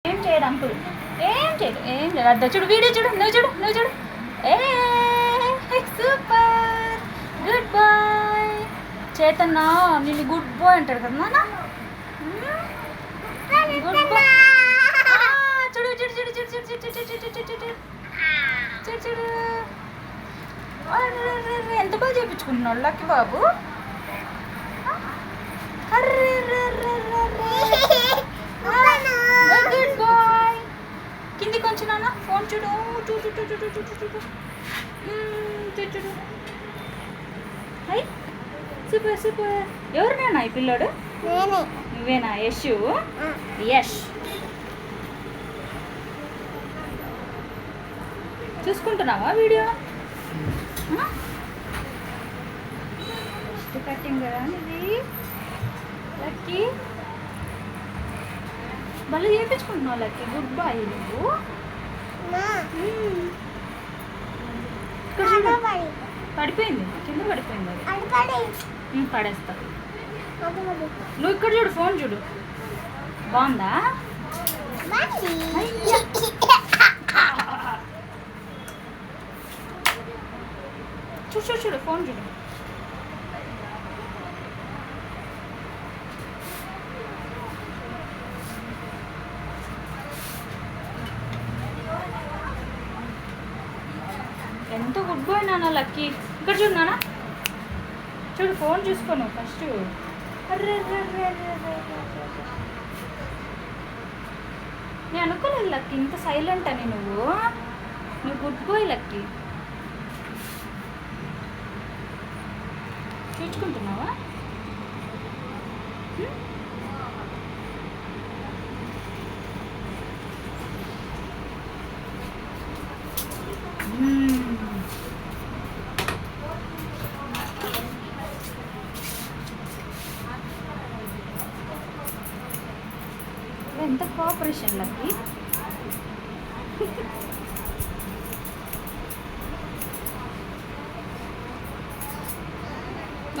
ఏం చేయడు అంకుల్, ఏం చేయడు, ఏం చేయడు. అద్దా చూడు, వీడియో చూడు, నువ్వు చూడు, నువ్వు చూడు. ఏ సూపర్, గుడ్ బాయ్ చేతన్నా. నేను గుడ్ బాయ్ అంటాడు కదా నాన్న. Good boy. చూడు చూడు చూడు చూడు చూడు చూడు చూడు చూడు చూడు చూడు చూడు. ఎంత బాగా చేయించుకుంటున్నాడు లక్కీ బాబు. Good boy. కింది కొంచెం నాన్న ఫోన్ చూడు, చూడు చూడు చూడు చూడు చూడు చూడు చూడు. High super super. ఎవరినా ఈ పిల్లోడు? నువ్వేనా? యశు. యష్ చూసుకుంటున్నావా వీడియో? కటింగ్ కదా ఇది లక్కీ. భలే చేయించుకుంటున్నావు లక్కీ. గుడ్ బాయ్ నువ్వు. పడిపోయింది, కింద పడిపోయింది అది. పడేస్తా. నువ్వు ఇక్కడ చూడు, ఫోన్ చూడు. బాగుందా? చూడు చూడు చూడు, ఫోన్ చూడు. ఎంత గుడ్ బాయ్ నాన్న లక్కీ. ఇక్కడ చూడు నాన్న, చూడు ఫోన్ చూసుకోను ఫస్ట్. అర్రే నేను అనుకోలేదు లక్కీ ఇంత సైలెంట్ అని. నువ్వు గుడ్ బాయ్ లక్కీ. చూసుకుంటున్నావా? ఎంత కోఆపరేషన్ లక్కీ.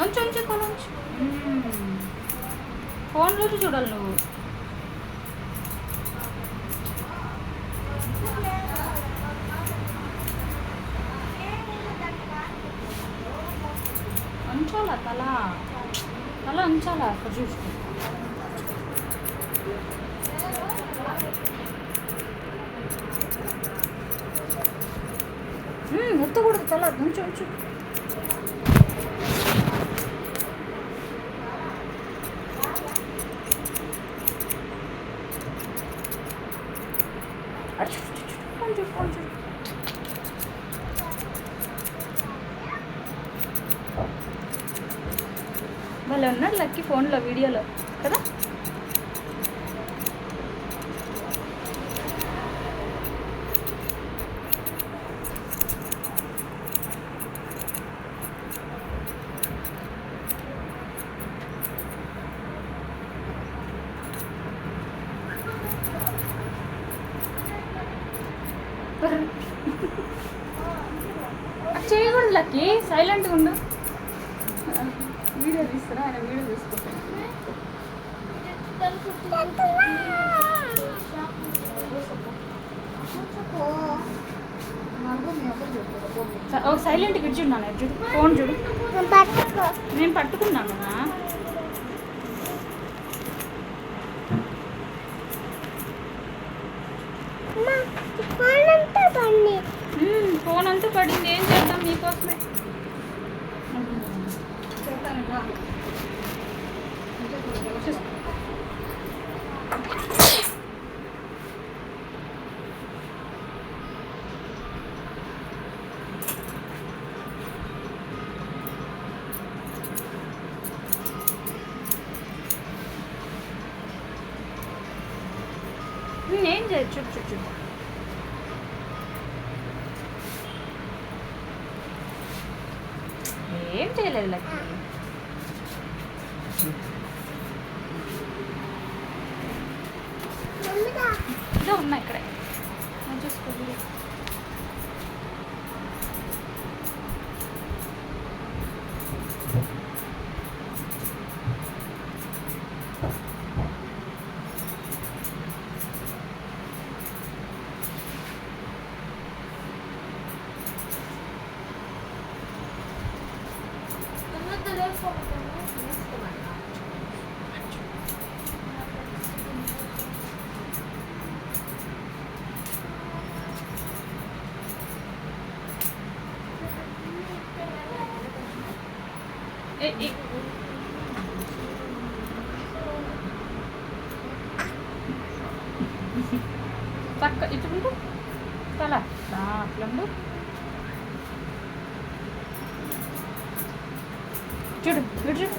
ఉంచు కొనుంచు. ఫోన్లోకి చూడాలి నువ్వు. ఉంచాలా తల ఉంచాలా? అక్కడ చూసుకో. ఎత్తకూడదు తల, ఉంచు. ఫోన్ చూడు. భలే ఉన్నాడు లక్కీ ఫోన్లో, వీడియోలో కదా. చేయకూడదు లక్కీ, సైలెంట్గా ఉండు. వీడియో తీస్తారా? ఆయన వీడియో తీసుకుంటాను. ఒక సైలెంట్గా ఇచ్చున్నాను. చూడు ఫోన్ చూడు. నేను పట్టుకున్నాను. ఫోన్ అంతా పడింది, ఏం చేద్దాం మీకోసమే. నేనేం చేయొచ్చు? చూడు ఏం చేయలేదు లక్కీ. ఇదో ఉన్నా ఇక్కడే చూసుకో. పక్క ఇటు తల అట్లా ఉండు. చూడు చూడు చూడు.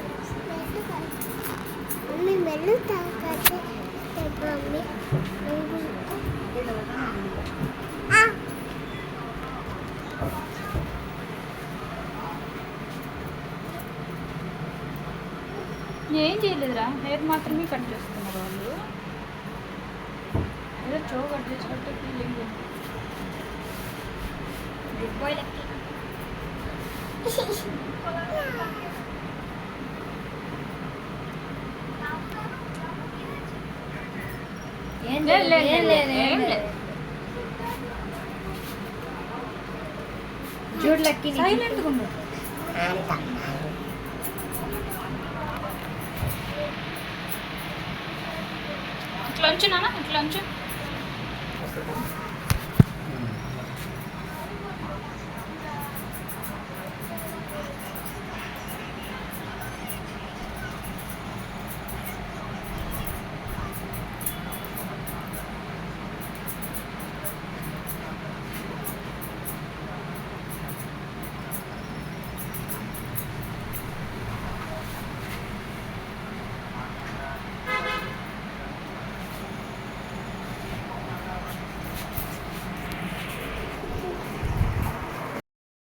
ఏం చేయలేదురా, హెయిర్ మాత్రమే కట్ చేస్తున్నారు వాళ్ళు. ఏదో చో కట్ చేసినట్టు ఫీలింగ్. Good bye lucky. ఏం లేదు చూడు లక్కీ సైలెంట్గా ఉండు. ఇట్లా ఉంచు నాన్న, ఇట్లా ఉంచు.